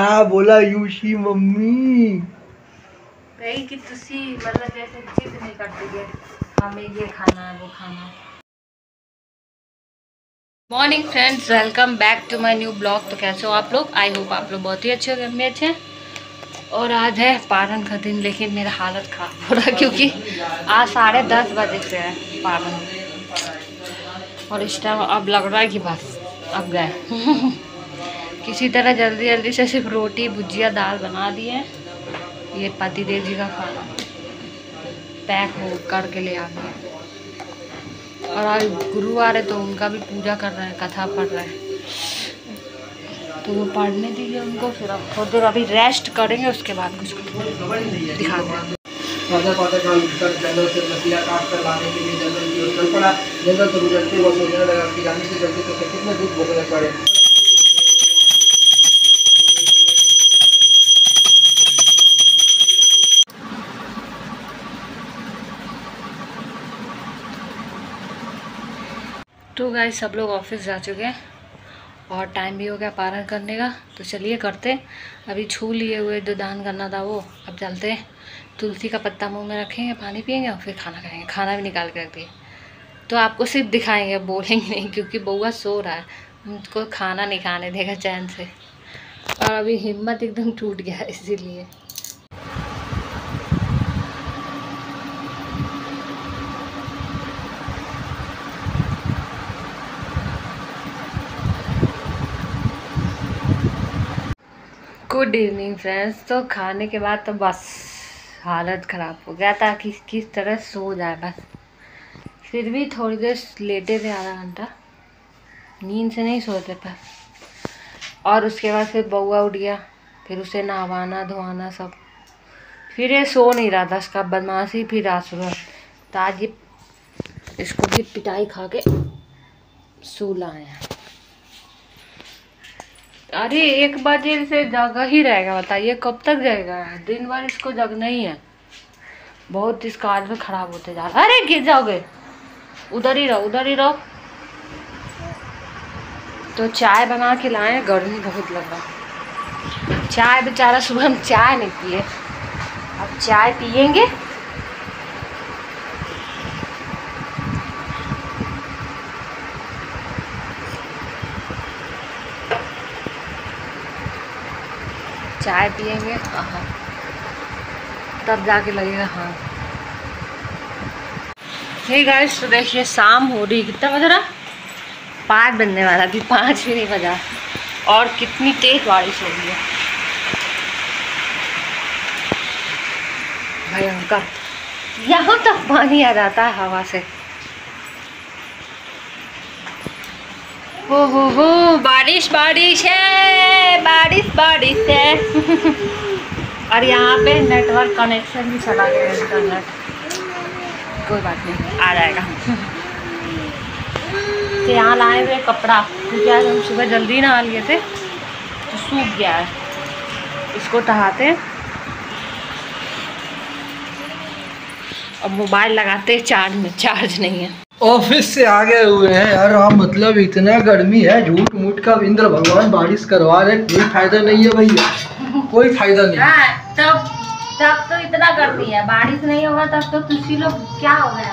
हाँ बोला यूशी मम्मी कही कि तुसी मतलब जैसे जिद नहीं करती है हमें ये खाना है वो खाना है। Morning friends, welcome back to my new blog. तो कैसे हो आप लोग? आई होप आप लोग बहुत ही अच्छे हो, मैं अच्छे हैं। और आज है पारण का दिन, लेकिन मेरा हालत ख़राब हो रहा है क्योंकि आज 10:30 बजे से है पारण और इस टाइम अब लग रहा है कि बस अब गए। किसी तरह जल्दी जल्दी से सिर्फ रोटी भुजिया दाल बना दिए। ये पतिदेव जी का खाना पैक हो करके ले आ गए। और आज गुरुवार है तो उनका भी पूजा कर रहे हैं, कथा पढ़ रहे हैं, तो वो पढ़ने दीजिए उनको। फिर अब थोड़ी देर अभी रेस्ट करेंगे, उसके बाद कुछ दिखाते हैं। तो गाइस सब लोग ऑफिस जा चुके हैं और टाइम भी हो गया पारण करने का, तो चलिए करते। अभी छू लिए हुए जो दान करना था वो, अब चलते हैं। तुलसी का पत्ता मुंह में रखेंगे, पानी पियेंगे और फिर खाना खाएंगे। खाना भी निकाल के रख दिए, तो आपको सिर्फ दिखाएंगे, बोलेंगे नहीं, क्योंकि बउआ सो रहा है, उसको खाना नहीं खाने देगा चैन से। और अभी हिम्मत एकदम टूट गया है इसीलिए। Good evening friends. तो खाने के बाद तो बस हालत ख़राब हो गया था कि किस तरह सो जाए बस। फिर भी थोड़ी देर लेटे थे, आधा घंटा, नींद से नहीं सोते पर। और उसके बाद फिर बउआ उठ गया, फिर उसे नहवाना धोवाना सब। फिर ये सो नहीं रहा था, इसका बदमाशी फिर रात सुबह। तो आज ये इसको भी पिटाई खा के सूला है। अरे 1 बजे से जगा ही रहेगा, बताइए कब तक जाएगा? दिन भर इसको जगना ही है। बहुत इसका आदमी खराब होते जा रहा है। अरे गिर जाओगे, उधर ही रहो, उधर ही रहो। तो चाय बना के लाए, गर्मी बहुत लग रहा। चाय बेचारा सुबह हम चाय नहीं पिए, अब चाय पियेंगे। चाय पियेंगे तब जाके लगेगा हाँ। हे गाइस, तो देखिए शाम हो रही, कितना बज रहा? 5 बजने वाला, अभी 5 भी नहीं बजा और कितनी तेज बारिश हो रही है, भयंकर। यहाँ तक पानी आ जाता है हवा से। हो बारिश बारिश है, बारिश बारिश है। और यहाँ पे नेटवर्क कनेक्शन भी चला गया, इंटरनेट। कोई बात नहीं, आ जाएगा। तो यहाँ लाए हुए कपड़ा, क्योंकि आज हम सुबह जल्दी नहा लिए थे तो सूख गया है, इसको टहाते हैं। अब मोबाइल लगाते चार्ज में, चार्ज नहीं है। ऑफिस से आ गए हुए हैं यार। आप मतलब इतना गर्मी है, झूठ मूठ का इंद्र भगवान बारिश करवा रहे, कोई फायदा नहीं है भैया, कोई फायदा नहीं। तब तो इतना गर्मी है, बारिश नहीं होगा तब तो तुसी लोग क्या हो गया?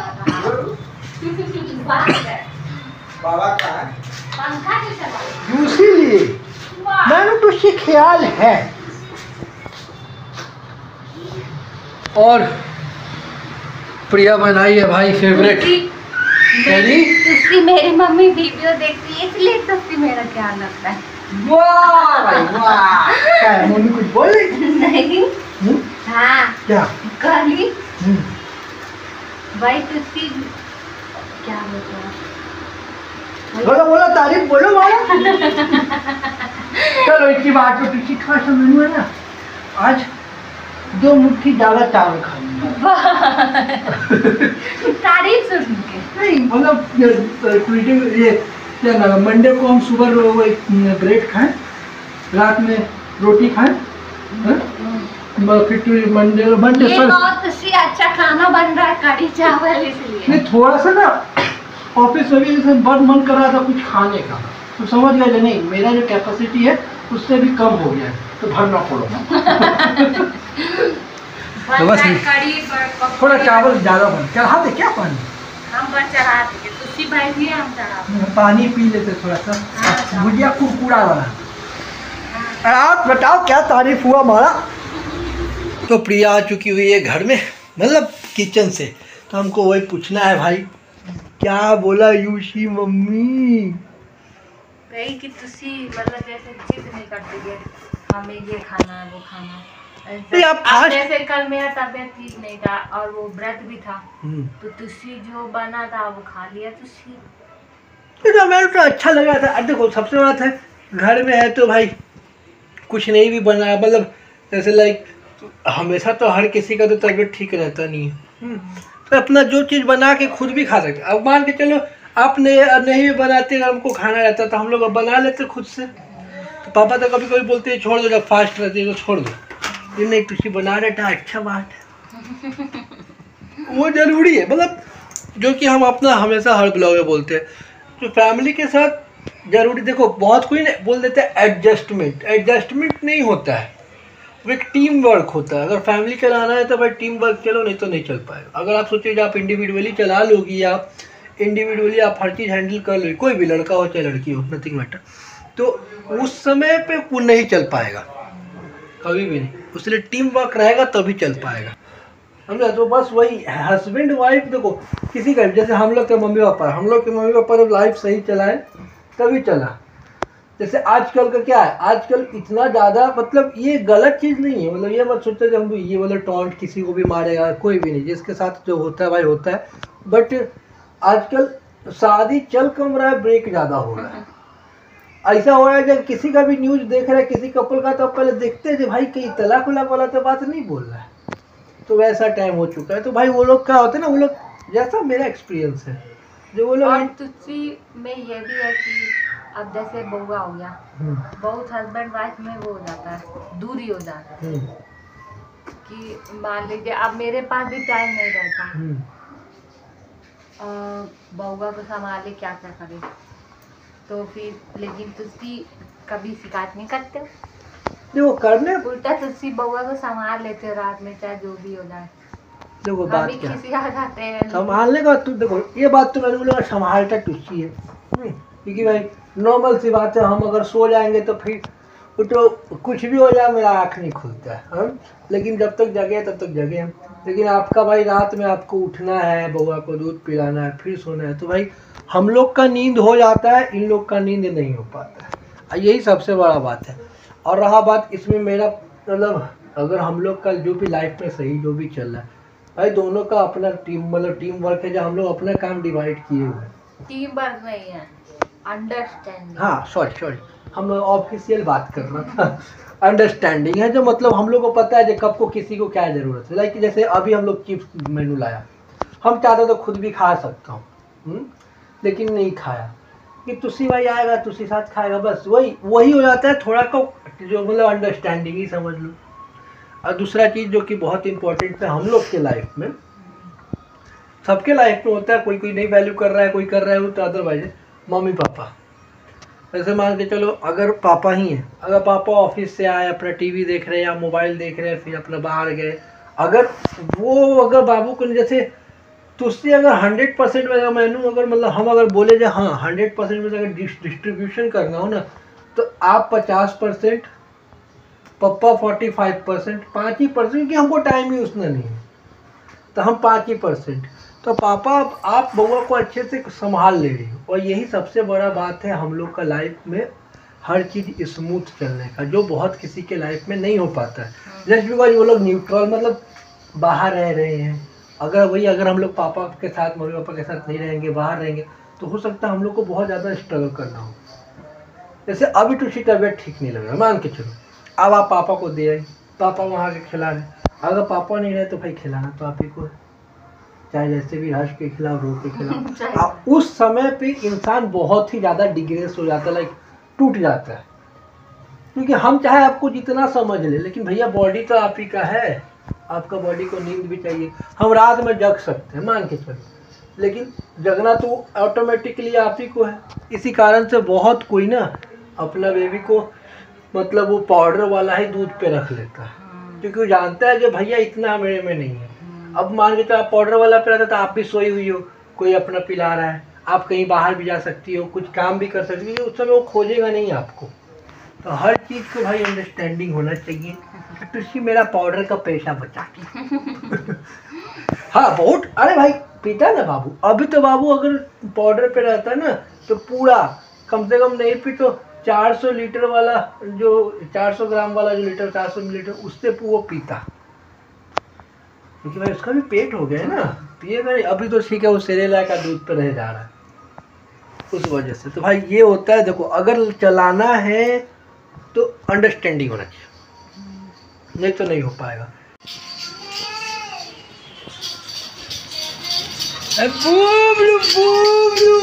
बाबा का है पंखा इसीलिए मैंने तो उससे ख्याल है। और प्रिया बनाई है भाई फेवरेट। मेरी मम्मी वीडियो देखती है इसलिए तुसी मेरा ख्याल रखता है। वाह भाई वाह। क्या है, मम्मी कुछ बोल रही? नहीं। हाँ क्या कहली भाई? तुसी क्या बोलते हैं? बोलो बोलो, तारीफ बोलो मारा। चलो इसी बात को किसी खास मेनू है ना, आज 2 मुट्ठी ज्यादा चावल खाऊंगा। तारीफ सुन के नहीं, मतलब ये क्या ना, मंडे को हम सुबह ब्रेड खाएं, रात में रोटी खाएं, फिर मंडे बहुत अच्छा खाना बन रहा है, कढ़ी चावल, इसलिए नहीं थोड़ा सा ना ऑफिस में भी जैसे बहुत मन कर रहा था कुछ खाने का, तो समझ गया नहीं मेरा जो कैपेसिटी है उससे भी कम हो गया है, तो भरना पड़ो। तो बस थोड़ा चावल ज़्यादा बन चढ़ा दे क्या पानी? हम बस चढ़ा देंगे, तुलसी भाई भी हम चढ़ा पानी पी लेते थोड़ा सा। भुजिया कुरकुरा वाला। आप बताओ क्या तारीफ हुआ हमारा। तो प्रिया आ चुकी हुई है घर में, मतलब किचन से। तो हमको वही पूछना है भाई, क्या बोला यूशी मम्मी? कही कि तुसी मतलब जैसे जिद नहीं करती है हमें ये खाना है वो खाना है। अब जैसे कल मेरा तबीयत ठीक नहीं था और वो व्रत भी था, तो तुसी जो बना था वो खा लिया। तुसी तो मेरे तो अच्छा लगा था। देखो सबसे बात है घर में है तो भाई कुछ नहीं भी बना, मतलब जैसे लाइक हमेशा तो हर किसी का तो तबीयत ठीक रहता नहीं है, तो अपना जो चीज़ बना के खुद भी खा सकते। अब मान के चलो आपने नहीं भी बनाते, हमको खाना रहता तो हम लोग अब बना लेते खुद से। तो पापा तो कभी कभी बोलते हैं छोड़ दो, जब फास्ट रहती है तो छोड़ दो। ये नहीं तुझे बना रहता अच्छा बात है, वो जरूरी है। मतलब जो कि हम अपना हमेशा हर ब्लॉग में बोलते हैं, तो फैमिली के साथ जरूरी। देखो बहुत कोई बोल देते हैं एडजस्टमेंट नहीं होता है, वो एक टीम वर्क होता है। अगर फैमिली चलाना है तो भाई टीम वर्क चलो, नहीं तो नहीं चल पाएगा। अगर आप सोचिए आप इंडिविजुअली चला लोगी, आप इंडिविजुअली आप हर चीज़ हैंडल कर लोगी, कोई भी लड़का हो चाहे लड़की हो, नथिंग मैटर, तो उस समय पे वो नहीं चल पाएगा कभी भी नहीं। उसलिए टीम वर्क रहेगा तभी चल पाएगा, समझा। तो बस वही हस्बैंड वाइफ, देखो किसी का जैसे हम लोग के मम्मी पापा जब लाइफ सही चलाए तभी चला। जैसे आजकल का क्या है, आजकल इतना ज़्यादा, मतलब ये गलत चीज़ नहीं है। मतलब ये मत सोचते हम ये मतलब टॉन्ट किसी को भी मारेगा, कोई भी नहीं, जिसके साथ जो होता है भाई होता है। बट आजकल शादी चल कम रहा है, ब्रेक ज़्यादा हो रहा है। ऐसा हो रहा है जब किसी का भी न्यूज़ देख रहे हैं किसी कपल का, तो पहले देखते हैं भाई कहीं तलाक वलाक वाला तो बात नहीं बोल रहा है, तो वैसा टाइम हो चुका है। तो भाई वो लोग क्या होते हैं ना, वो लोग जैसा मेरा एक्सपीरियंस है जो वो लोग। और तुलसी में ये भी है कि अब जैसे बउआ हो गया, बहुत हस्बैंड वाइफ में वो हो जाता है, दूरी हो जाता है कि मान लीजिए अब मेरे पास भी टाइम नहीं रहता, बउआ को संभाले क्या क्या करे, तो फिर लेकिन तुलसी कभी शिकायत नहीं करते हो? देखो करने उल्टा तुलसी बउआ को संभाल लेते हो रात में, चाहे जो भी हो जाए। देखो बात क्या खिसिया जाते हैं संभालने का। तू देखो ये बात तो मैंने बोला संभालता तुलसी है, क्योंकि भाई नॉर्मल सी बात है, हम अगर सो जाएंगे तो फिर वो तो कुछ भी हो जाए मेरा आँख नहीं खुलता है, लेकिन जब तक जगे तब तक जगे हम। लेकिन आपका भाई रात में आपको उठना है, बउआ को दूध पिलाना है, फिर सोना है, तो भाई हम लोग का नींद हो जाता है, इन लोग का नींद नहीं हो पाता है, यही सबसे बड़ा बात है। और रहा बात इसमें मेरा मतलब अगर हम लोग का जो भी लाइफ में सही जो भी चल रहा है भाई, दोनों का अपना टीम वर्क है, जो हम लोग अपना काम डिवाइड किए हुए हैं। टीम वर्क नहीं है, अंडरस्टैंडिंग। हाँ सॉरी हम ऑफिशियल बात कर रहा था। अंडरस्टैंडिंग है, जो मतलब हम लोग को पता है कब को किसी को क्या ज़रूरत है। लाइक जैसे अभी हम लोग चिप्स मेनू लाया, हम चाहते तो खुद भी खा सकता हूँ, लेकिन नहीं खाया कि तुसी भाई आएगा तुसी साथ खाएगा, बस वही हो जाता है थोड़ा को जो मतलब अंडरस्टैंडिंग ही समझ लो। और दूसरा चीज़ जो कि बहुत इंपॉर्टेंट है हम लोग के लाइफ में, सबके लाइफ में होता है, कोई नहीं वैल्यू कर रहा है, कोई कर रहा है वो, तो अदरवाइज मम्मी पापा। ऐसे मान के चलो अगर पापा ही हैं, अगर पापा ऑफिस से आए अपना टीवी देख रहे हैं या मोबाइल देख रहे हैं, फिर अपना बाहर गए, अगर बाबू को जैसे तुझसे अगर 100% में अगर मैनू अगर मतलब हम अगर बोले जो हाँ 100% में अगर डिस्ट्रीब्यूशन करना हो ना, तो आप 50%, पप्पा 45%, 5% कि हमको टाइम ही उतना नहीं है, तो हम 5%। तो पापा आप बउआ को अच्छे से संभाल ले रही हो, और यही सबसे बड़ा बात है हम लोग का लाइफ में हर चीज़ स्मूथ चलने का, जो बहुत किसी के लाइफ में नहीं हो पाता है। जस्ट बिकॉज वो लोग न्यूट्रल मतलब बाहर रह रहे हैं, अगर हम लोग पापा के साथ मम्मी पापा के साथ नहीं रहेंगे, बाहर रहेंगे, तो हो सकता है हम लोग को बहुत ज़्यादा स्ट्रगल करना हो। जैसे अभी तुझी तबीयत ठीक नहीं लग रहा, मान के चलो अब आप पापा को दे रहे, पापा वहाँ के खिला रहे, अगर पापा नहीं रहे तो भाई खिलाना तो आप ही को है, चाहे जैसे भी हंस के खिलाओ, रो के खिलाओ। उस समय पे इंसान बहुत ही ज़्यादा डिग्रेस हो जाता है, लाइक टूट जाता है, क्योंकि हम चाहे आपको जितना समझ ले, लेकिन भैया बॉडी तो आप ही का है, आपका बॉडी को नींद भी चाहिए। हम रात में जग सकते हैं मान के चलो, लेकिन जगना तो ऑटोमेटिकली आप ही को है। इसी कारण से बहुत कोई ना अपना बेबी को मतलब वो पाउडर वाला ही दूध पे रख लेता है, क्योंकि वो जानता है कि भैया इतना मेरे में नहीं है। अब मान के तो आप पाउडर वाला पिलाते तो आप भी सोई हुई हो, कोई अपना पिला रहा है, आप कहीं बाहर भी जा सकती हो, कुछ काम भी कर सकती हो, उस समय वो खोजेगा नहीं आपको। तो हर चीज़ को भाई अंडरस्टैंडिंग होना चाहिए। तो मेरा पाउडर का पैसा बचा के हाँ बहुत, अरे भाई पीता है ना बाबू। अभी तो बाबू अगर पाउडर पे रहता है ना तो पूरा कम से कम नहीं पी तो 400 लीटर वाला, जो 400 ग्राम वाला जो लीटर 400 मिलीलीटर, उससे वो पीता, क्योंकि भाई उसका भी पेट हो गया है ना, पिएगा नहीं। अभी तो ठीक है, वो सेरेला का दूध पे रह जा रहा है उस वजह से। तो भाई ये होता है, देखो अगर चलाना है तो अंडरस्टैंडिंग होना चाहिए, नहीं तो नहीं हो पाएगा। बूबलू बूबलू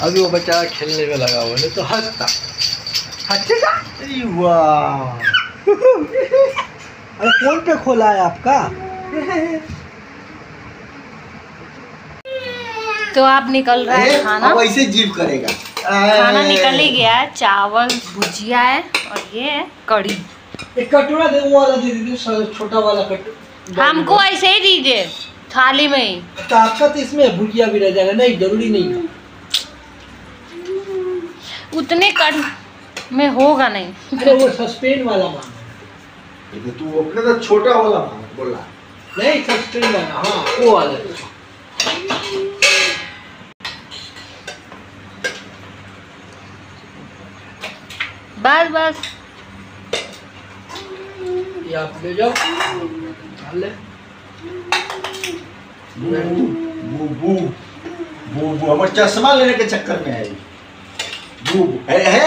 अभी वो बच्चा खेलने में लगा हुआ, नहीं तो हंसता हंसेगा। वाह अरे फोन पे खोला है आपका तो आप निकल रहा है खाना, वैसे जीव करेगा। खाना निकल ही गया है। चावल भुजिया है और ये है कढ़ी। एक कटोरा दे, वो वाला दे दीजिए, छोटा वाला कटोरा। हमको ऐसे ही दीजिए थाली में ही। तो आपका तो इसमें भुजिया भी रह जाएगा। नहीं जरूरी नहीं है, उतने कट में होगा नहीं। अरे वो सस्पेन वाला मांग, तू अपने तो छोटा वाला बोला नहीं सस्पेन वाला, हाँ वो वाला। बस बस ये आप ले जाओ, डाल ले। बू बू बू बू हमारे चश्मा लेने के चक्कर में है बू है